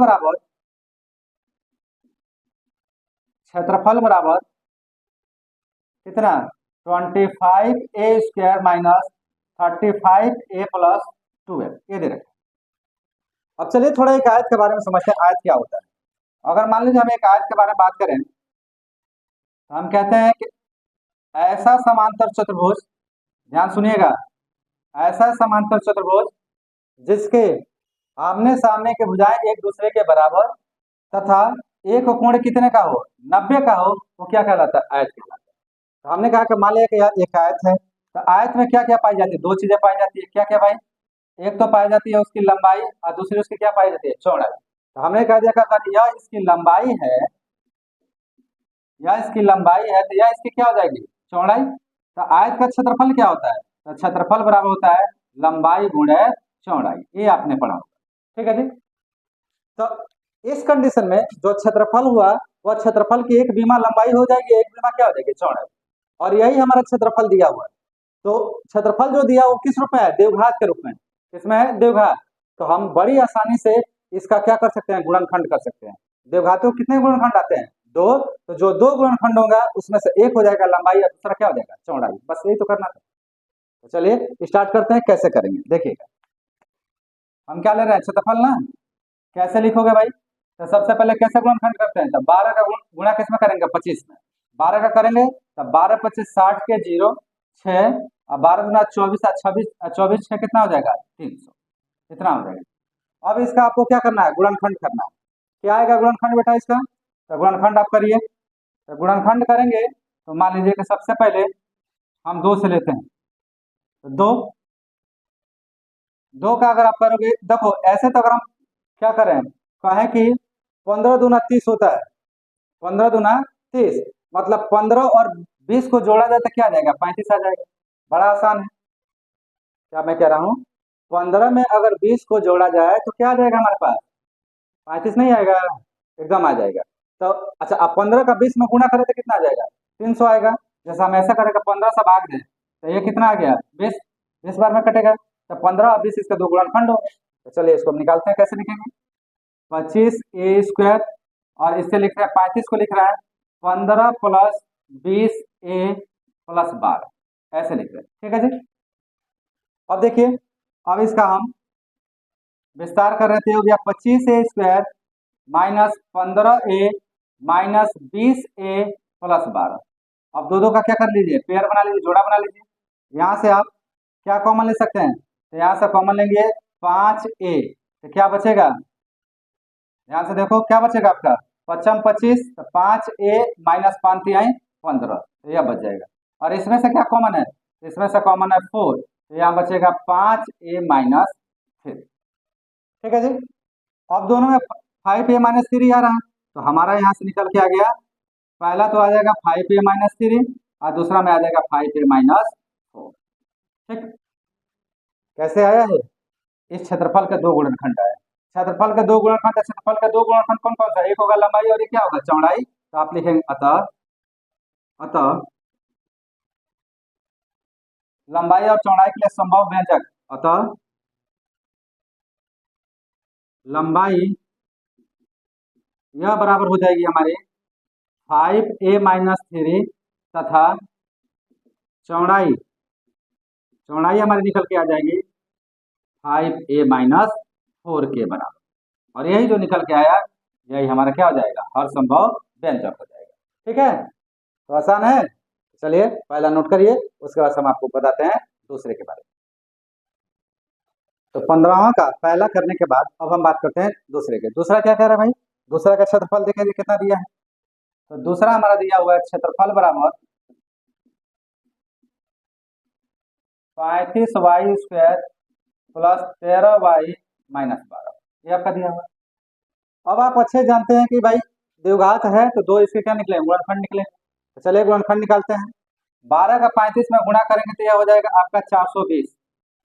बराबर कितना 25a² माइनस 35a प्लस 12, ये दे रखा है। अब चलिए थोड़ा एक आयत के बारे में समझते हैं, आयत क्या होता है। अगर मान लीजिए हम एक आयत के बारे में बात करें तो हम कहते हैं कि ऐसा समांतर चतुर्भुज, ध्यान सुनिएगा, ऐसा समांतर चतुर्भुज जिसके आमने सामने के भुजाएं एक दूसरे के बराबर तथा एक कोण कितने का हो 90 का हो, वो क्या कहलाता है आयत कहलाता है। तो हमने कहा कि मान लिया कि यह एक आयत है, तो आयत में क्या क्या पाई जाती है, दो चीजें पाई जाती है, क्या क्या भाई, एक तो पाई जाती है उसकी लंबाई और दूसरी उसकी क्या पाई जाती है चौड़ाई। तो हमने कह दिया अगर यह इसकी लंबाई है, यह इसकी लंबाई है तो यह इसकी क्या हो जाएगी चौड़ाई। तो आयत का क्षेत्रफल क्या होता है, तो क्षेत्रफल बराबर होता है लंबाई गुणे चौड़ाई, ये आपने पढ़ा होगा। ठीक है जी, तो इस कंडीशन में जो क्षेत्रफल हुआ वह क्षेत्रफल की एक बीमा लंबाई हो जाएगी, एक बीमा क्या हो जाएगी चौड़ाई, और यही हमारा क्षेत्रफल दिया हुआ है। तो क्षेत्रफल जो दिया वो किस रूप में है, देवघात के रूप में, किसमें है देवघात। तो हम बड़ी आसानी से इसका क्या कर सकते हैं गुणनखंड कर सकते हैं। देवघातों कितने गुणनखंड आते हैं, दो, तो जो दो गुणनखंड होगा उसमें से एक हो जाएगा लंबाई और दूसरा क्या हो जाएगा चौड़ाई, बस यही तो करना था। तो चलिए स्टार्ट करते हैं, कैसे करेंगे देखिएगा। हम क्या ले रहे हैं क्षेत्रफल ना, कैसे लिखोगे भाई, तो सबसे पहले कैसे गुणनखंड करते हैं, तो 12 का गुणा किस में करेंगे 25 में, 12 का करेंगे तो 12 25 60 के 0 6 और 12 गुना 24 और 24 6 कितना हो जाएगा 300, इतना हो जाएगा। अब इसका आपको क्या करना है, गुणनखंड करना है। क्या आएगा गुणनखंड बेटा इसका, तो गुणनखंड आप करिए। तो गुणनखंड करेंगे तो मान लीजिए कि सबसे पहले हम 2 से लेते हैं, तो 2 का अगर आप करोगे, देखो ऐसे तो अगर हम क्या करें, कहें कि 15 दूना 30 होता है, 15 दूना 30 मतलब 15 और 20 को जोड़ा जाए तो क्या आ जाएगा 35 आ जाएगा। बड़ा आसान है, क्या मैं कह रहा हूँ, 15 में अगर 20 को जोड़ा जाए तो क्या आ जाएगा हमारे पास 35 नहीं आएगा, एकदम आ जाएगा। तो अच्छा, अब 15 का 20 में गुणा करें तो कितना आ जाएगा 300 आएगा। जैसे हम ऐसा करेंगे 15 से भाग दें तो ये कितना आ गया 20, 20 बार में कटेगा, तो 15 और 20 इसका दो गुणनखंड हो। तो चलिए इसको हम निकालते हैं, कैसे लिखेंगे, 25a² और इससे लिख रहे हैं 35 को लिख रहा है 15 प्लस 20a प्लस 12, ऐसे लिख रहे हैं, ठीक है जी। अब देखिए, अब इसका हम विस्तार कर रहे थे, हो गया 25a² minus 15a minus 20a plus 12। अब दो दो का क्या कर लीजिए, पेयर बना लीजिए, जोड़ा बना लीजिए। यहाँ से आप क्या कॉमन ले सकते हैं, तो यहाँ से कॉमन लेंगे 5a, तो क्या बचेगा, यहाँ से देखो क्या बचेगा आपका, 55 25 तो 5a माइनस 5 3 15, तो यह बच जाएगा। और इसमें से क्या कॉमन है, इसमें से कॉमन है 4, तो यहाँ बचेगा 5a माइनस 3, ठीक है जी। अब दोनों में 5a माइनस 3 आ रहा है, तो हमारा यहाँ से निकल के आ गया, पहला तो आ जाएगा 5a माइनस 3 और दूसरा में आ जाएगा 5a माइनस 4, ठीक। कैसे आया है, इस क्षेत्रफल के दो गुणनखंड आए, क्षेत्रफल के दो गुणनखंड, क्षेत्रफल के दो गुणनखंड कौन कौन सा, एक होगा लंबाई और एक क्या होगा चौड़ाई, तो आप लिखेंगे अतः अतः लंबाई और चौड़ाई के लिए संभव व्यंजक, अतः लंबाई यह बराबर हो जाएगी हमारे 5a माइनस 3 तथा चौड़ाई चौड़ाई हमारी निकल के आ जाएगी 5a माइनस 4 के बराबर, और यही जो निकल के आया यही हमारा क्या हो जाएगा, हर संभव व्यंजक हो जाएगा, ठीक है। तो आसान है, चलिए पहला नोट करिए, उसके बाद हम आपको बताते हैं दूसरे के बारे में। तो 15वां का पहला करने के बाद अब हम बात करते हैं दूसरे के। दूसरा क्या कह रहा है भाई, दूसरा का क्षेत्रफल देखेंगे कितना दिया है, तो दूसरा हमारा दिया हुआ है क्षेत्रफल बराबर 35y² प्लस 13y माइनस 12, ये आपका दिया हुआ है। अब आप अच्छे जानते हैं कि भाई द्विघात है तो दो इसके क्या निकले, गुणनखंड निकले, तो चलिए गुणनखंड निकालते हैं। 12 का 35 में गुणा करेंगे तो यह हो जाएगा आपका 420,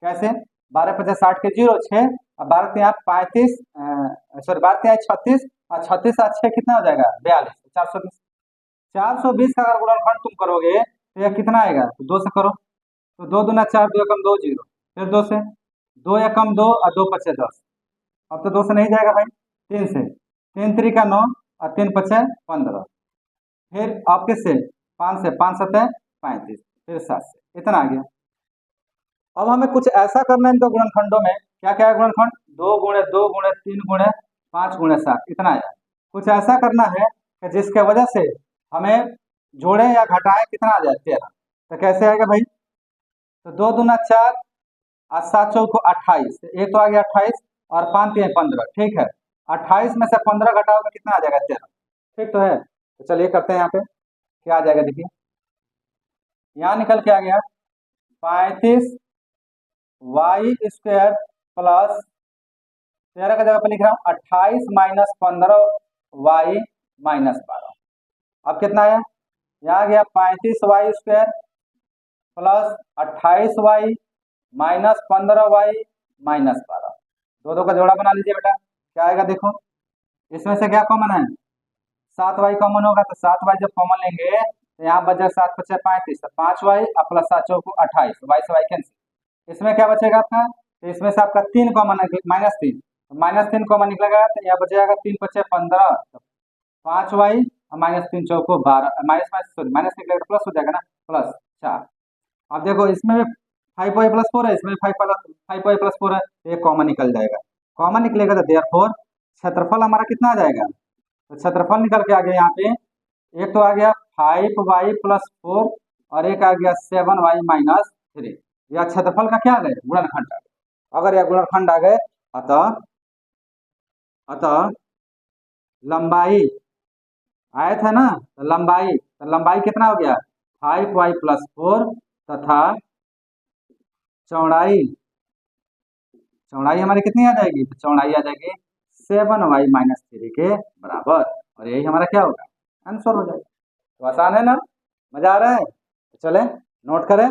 कैसे, 12 50 60 के 0 6 और 12 3 35 सॉरी 12 3 36 और 36 और 6 कितना हो जाएगा 42, 420। 420 का अगर गुणनखंड तुम करोगे तो यह कितना आएगा, तो 2 से करो, तो 2 दूना 4 2 एकम 2 0, फिर 2 से 2 एकम 2 और 2 पचे 10, अब तो 2 से नहीं जाएगा भाई, 3 से 3 3 का 9 और 3 पचे 15, फिर आप किससे 5 से 5 7 35, फिर 7 से, इतना आ गया। अब हमें कुछ ऐसा करना है इन दो गुणनखंडों में, क्या क्या है गुणनखंड, 2 गुणे 2 गुणे 3 गुणे 5 गुणे 7, इतना आया। कुछ ऐसा करना है कि जिसके वजह से हमें जोड़े या घटाएं कितना आ जाए 13, तो कैसे आएगा भाई, तो 2 दूना 4 और 7 चौको 28, एक तो आ गया 28 और 5 3 15, ठीक है, 28 में से 15 घटाओगे कितना आ जाएगा 13, ठीक तो है। तो चलिए करते हैं, यहाँ पे क्या आ जाएगा देखिए, यहाँ निकल के आ गया 35y² प्लस 13 का जगह पे लिख रहा हूँ 28 माइनस 15y माइनस 12, अब कितना आया, यहाँ आ गया 35y² plus 28y minus 15y minus 12, दो दो का जोड़ा बना लीजिए बेटा, क्या आएगा देखो, इसमें से क्या कॉमन है, 7y कॉमन होगा, तो 7y जब कॉमन लेंगे तो यहाँ बच जाएगा 7 5 35, तो 5y और प्लस 7 चौको 28, y से y कैंसिल, इसमें क्या बचेगा आपका, तो इसमें से आपका 3 कॉमन है माइनस 3, तो माइनस 3 कॉमन निकलेगा, तो यहाँ बच जाएगा 3 5 15, 5y और माइनस 3 चौको 12, माइनस सॉरी माइनस निकलेगा प्लस हो जाएगा ना, प्लस 4। अब देखो इसमें 5y प्लस 4 है, इसमें 5y प्लस 4 है, ये कॉमन निकल जाएगा, कॉमन निकलेगा तो देयरफॉर क्षेत्रफल हमारा कितना आ जाएगा, तो क्षेत्रफल निकल के आ गया यहाँ पे एक तो आ गया 5y प्लस 4 और एक आ गया 7y माइनस 3। यह क्षेत्रफल का क्या आ गए गुणनखंड। अगर यह गुणनखंड आ गए अतः अतः लंबाई आयत है ना, तो लंबाई कितना हो गया 5y प्लस 4 तथा चौड़ाई चौड़ाई हमारी कितनी आ जाएगी, तो चौड़ाई आ जाएगी 7y माइनस 3 के बराबर। और यही हमारा क्या होगा आंसर हो जाएगा। तो आसान है ना, मजा आ रहा है। तो चले नोट करें,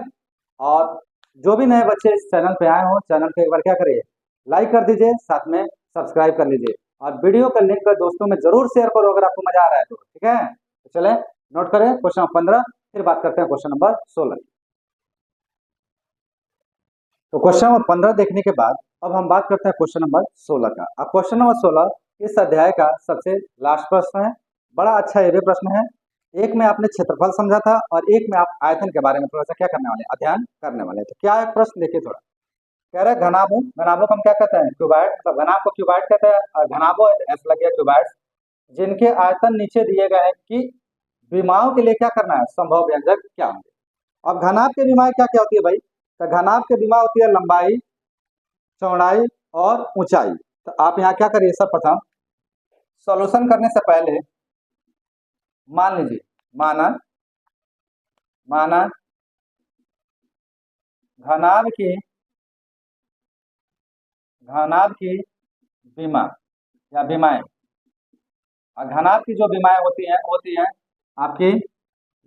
और जो भी नए बच्चे इस चैनल पे आए हो चैनल को एक बार क्या करिए लाइक कर दीजिए, साथ में सब्सक्राइब कर लीजिए और वीडियो का लिंक दोस्तों में जरूर शेयर करो अगर आपको मजा आ रहा है तो, ठीक है। तो चले नोट करें क्वेश्चन नंबर 15, फिर बात करते हैं क्वेश्चन नंबर 16। तो क्वेश्चन नंबर 15 देखने के बाद अब हम बात करते हैं क्वेश्चन नंबर 16 का। अब क्वेश्चन नंबर 16 इस अध्याय का सबसे लास्ट प्रश्न है। बड़ा अच्छा ये भी प्रश्न है। एक में आपने क्षेत्रफल समझा था और एक में आप आयतन के बारे में थोड़ा सा क्या करने वाले अध्ययन करने वाले। तो क्या है प्रश्न देखिए थोड़ा। कह रहे हैं घनाभों को हम क्या कहते हैं क्यूबाइड, मतलब घनाभ को क्यूबाइड कहते हैं और घनाभों ऐसा लग गया क्यूबाइड जिनके आयतन नीचे दिए गए हैं कि विमाओं के लिए क्या करना है संभव व्यंजक क्या होंगे। अब घनाभ के विमाएं क्या क्या होती है भाई, तो घनाभ के विमा होती है लंबाई, चौड़ाई और ऊंचाई। तो आप यहाँ क्या करिए सर्वप्रथम सॉल्यूशन करने से पहले मान लीजिए माना घनाभ की विमा या विमाएं, और घनाभ की जो विमाएं होती हैं आपकी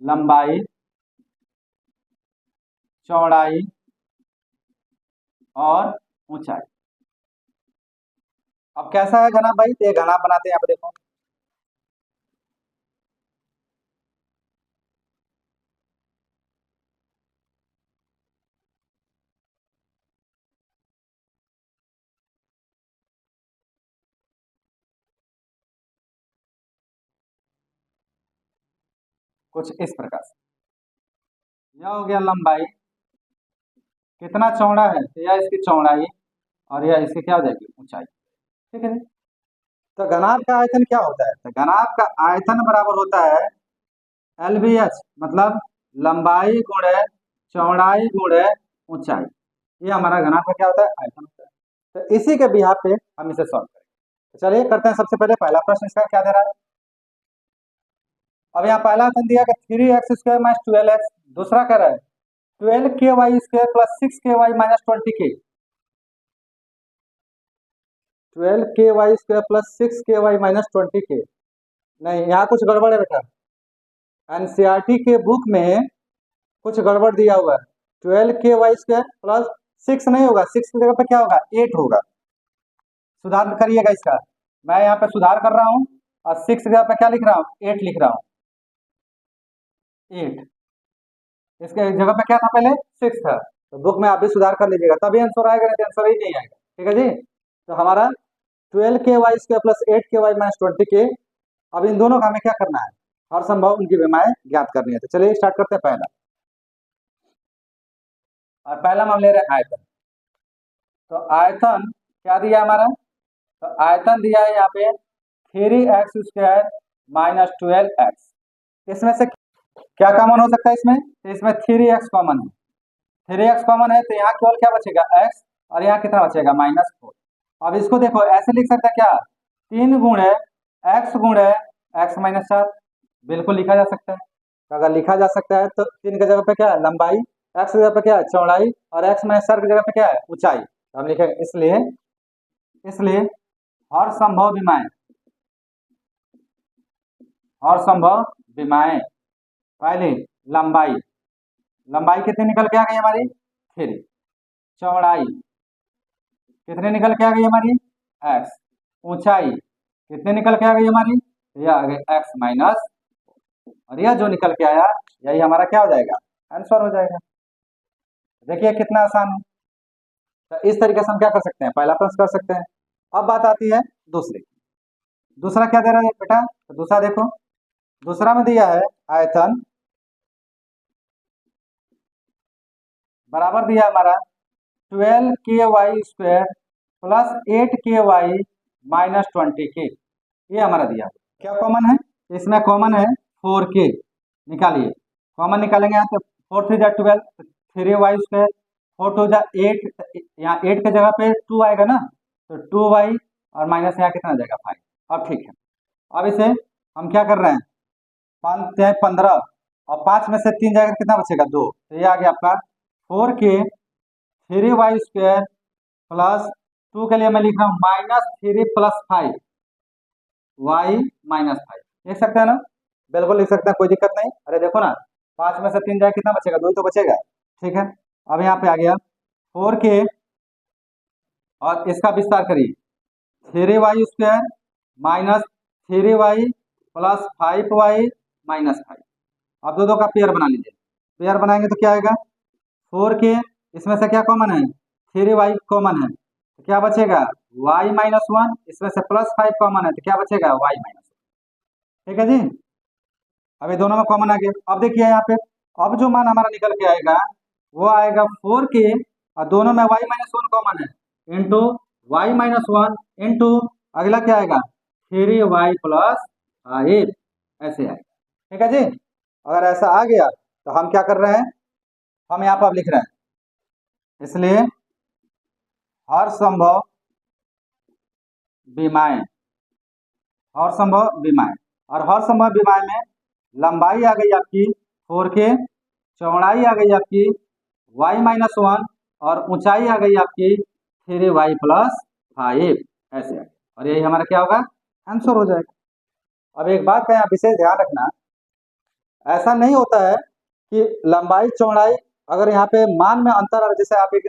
लंबाई, चौड़ाई और ऊंचाई। अब कैसा है घनाभ भाई, तो ये घनाभ बनाते हैं यहाँ पे देखो। कुछ इस प्रकार से यह हो गया लंबाई, कितना चौड़ा है तो यह इसकी चौड़ाई और यह इसकी क्या हो जाएगी ऊंचाई, ठीक है। तो घनाभ का आयतन क्या होता है, तो घनाभ का आयतन बराबर होता है LBH, मतलब लंबाई गुणे चौड़ाई गुणे ऊंचाई। ये हमारा घनाभ का क्या होता है आयतन होता है। तो इसी के बिहाफ पे हम इसे सॉल्व करेंगे। तो चलिए करते हैं सबसे पहले पहला प्रश्न इसका क्या दे रहा है। अब यहाँ पहला आयतन दिया कि 3x² माइनस 12x, दूसरा कह रहा है 12ky² plus 6ky minus 20k, 12ky² plus 6ky minus 20k। नहीं यहाँ कुछ गड़बड़ है बेटा, एनसीईआरटी के बुक में कुछ गड़बड़ दिया हुआ है। 12ky² प्लस 6 नहीं होगा, 6 की जगह पे क्या होगा 8 होगा। सुधार करिएगा इसका, मैं यहाँ पे सुधार कर रहा हूँ और 6 की जगह पे क्या लिख रहा हूँ 8 लिख रहा हूँ। 8 इसके जगह पे क्या था पहले 6 था, तो बुक में आप भी सुधार कर लीजिएगा तभी आंसर आएगा, नहीं तो आंसर ही नहीं आएगा, ठीक है जी। तो हमारा 12ky² plus 8ky minus 20k। अब इन दोनों का हमें क्या करना है, हर संभव उनकी विमाएं ज्ञात करनी है। तो चलिए स्टार्ट करते हैं पहला, और पहला हम ले रहे हैं आयतन। तो आयतन क्या दिया हमारा, तो आयतन दिया है यहाँ पे 3x² माइनस 12x। इसमें से क्या कॉमन हो सकता है इसमें, तो इसमें 3x कॉमन है, 3x कॉमन है तो यहाँ केवल क्या बचेगा x, और यहाँ कितना बचेगा -4। अब इसको देखो ऐसे लिख सकता है क्या 3 गुणे x गुणे x माइनस 4, बिल्कुल लिखा जा सकता है। तो अगर लिखा जा सकता है तो 3 की जगह पे क्या है लंबाई, x की जगह पे क्या है चौड़ाई और x माइनस 4 की जगह पे क्या है ऊंचाई। तो हम लिखेंगे इसलिए इसलिए हर संभव विमाएं पहले लंबाई, लंबाई कितनी निकल के आ गई हमारी 3, चौड़ाई कितनी निकल के आ गई हमारी x, ऊंचाई कितनी निकल के आ गई हमारी, यह आ गई x माइनस, और यह जो निकल के आया यही हमारा क्या हो जाएगा आंसर हो जाएगा। देखिए कितना आसान है। तो इस तरीके से हम क्या कर सकते हैं पहला प्रश्न कर सकते हैं। अब बात आती है दूसरी, दूसरा क्या दे रहा है बेटा, तो दूसरा देखो, दूसरा में दिया है आयतन बराबर दिया हमारा 12ky² plus 8ky minus 20k। ये हमारा दिया, क्या कॉमन है इसमें, कॉमन है 4k निकालिए, कॉमन निकालेंगे यहाँ तो 4 3 जा 12, 3y², 4 2 जा 8, यहाँ 8 के जगह पे 2 आएगा ना, तो 2y और माइनस यहाँ कितना जाएगा 5। अब ठीक है, अब इसे हम क्या कर रहे हैं, 5 15 और 5 में से 3 जाएगा कितना बचेगा 2, तो ये आ गया आपका 4k 3y² प्लस 2 के लिए मैं लिख रहा हूँ -3 + 5 y - 5, लिख सकते हैं ना, बिल्कुल लिख सकते हैं, कोई दिक्कत नहीं। अरे देखो ना, 5 में से 3 जाए कितना बचेगा, 2 ही तो बचेगा। ठीक है, अब यहाँ पे आ गया 4k और इसका विस्तार करिए, 3y² - 3y प्लस 5y - 5। अब दो का पेयर बना लीजिए, पेयर बनाएंगे तो क्या आएगा 4k, इसमें से क्या कॉमन है 3y कॉमन है, तो क्या बचेगा y - 1, इसमें से प्लस 5 कॉमन है तो क्या बचेगा y - 1। ठीक है जी, अब ये दोनों में कॉमन आ गया। अब देखिए यहाँ पे, अब जो मान हमारा निकल के आएगा वो आएगा 4k और दोनों में y - 1 कॉमन है, इंटू y - 1 इंटू अगला क्या आएगा 3y प्लस 5, ऐसे आएगा। ठीक है जी, अगर ऐसा आ गया तो हम क्या कर रहे हैं, हम यहाँ पर लिख रहे हैं, इसलिए हर संभव विमाएं, हर संभव विमाएं, और हर संभव विमाएं में लंबाई आ गई आपकी 4k, चौड़ाई आ गई आपकी y - 1 और ऊंचाई आ गई आपकी 3y प्लस 5, ऐसे आएगा, और यही हमारा क्या होगा आंसर हो जाएगा। अब एक बात का यहाँ विशेष ध्यान रखना, ऐसा नहीं होता है कि लंबाई चौड़ाई अगर यहाँ पे मान में अंतर आ, जैसे आप एक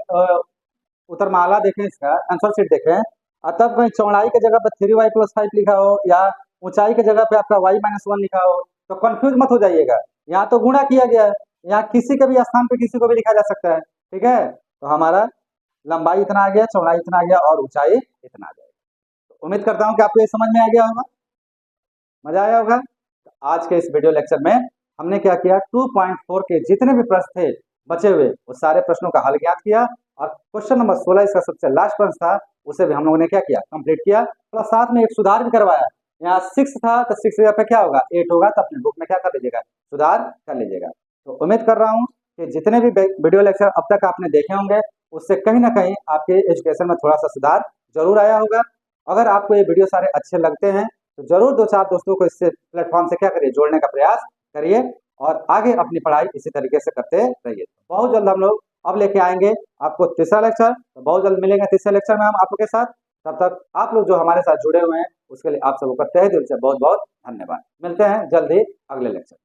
उत्तरमाला देखें, इसका आंसर शीट देखें और तब कहीं चौड़ाई के जगह पर 3y प्लस 5 लिखा हो या ऊंचाई की जगह पे आपका y - 1 लिखा हो तो कंफ्यूज मत हो जाइएगा, यहाँ तो गुणा किया गया है, यहाँ किसी के भी स्थान पे किसी को भी लिखा जा सकता है। ठीक है, तो हमारा लंबाई इतना आ गया, चौड़ाई इतना आ गया और ऊंचाई इतना आ जाएगा। तो उम्मीद करता हूँ कि आपको ये समझ में आ गया होगा, मजा आया होगा। तो आज के इस वीडियो लेक्चर में हमने क्या किया, 2.4 के जितने भी प्रश्न थे बचे हुए वो सारे प्रश्नों का हल ज्ञात किया, और क्वेश्चन नंबर 16 इसका सबसे लास्ट प्रश्न था, उसे भी हम लोगों ने क्या किया कंप्लीट किया, प्लस साथ में एक सुधार भी करवाया। यहाँ 6 था तो 6 जगह पे क्या होगा 8 होगा, तो अपने बुक में क्या कर लीजिएगा सुधार कर लीजिएगा। तो उम्मीद कर रहा हूँ कि जितने भी वीडियो लेक्चर अब तक आपने देखे होंगे उससे कहीं ना कहीं आपके एजुकेशन में थोड़ा सा सुधार जरूर आया होगा। अगर आपको ये वीडियो सारे अच्छे लगते हैं तो जरूर 2-4 दोस्तों को इससे प्लेटफॉर्म से क्या करिए जोड़ने का प्रयास करिए, और आगे अपनी पढ़ाई इसी तरीके से करते रहिए। बहुत जल्द हम लोग अब लेके आएंगे आपको तीसरा लेक्चर, तो बहुत जल्द मिलेंगे तीसरे लेक्चर में हम आप लोग के साथ। तब तक आप लोग जो हमारे साथ जुड़े हुए हैं उसके लिए आप सबको तहे दिल से बहुत बहुत धन्यवाद। मिलते हैं जल्द ही अगले लेक्चर।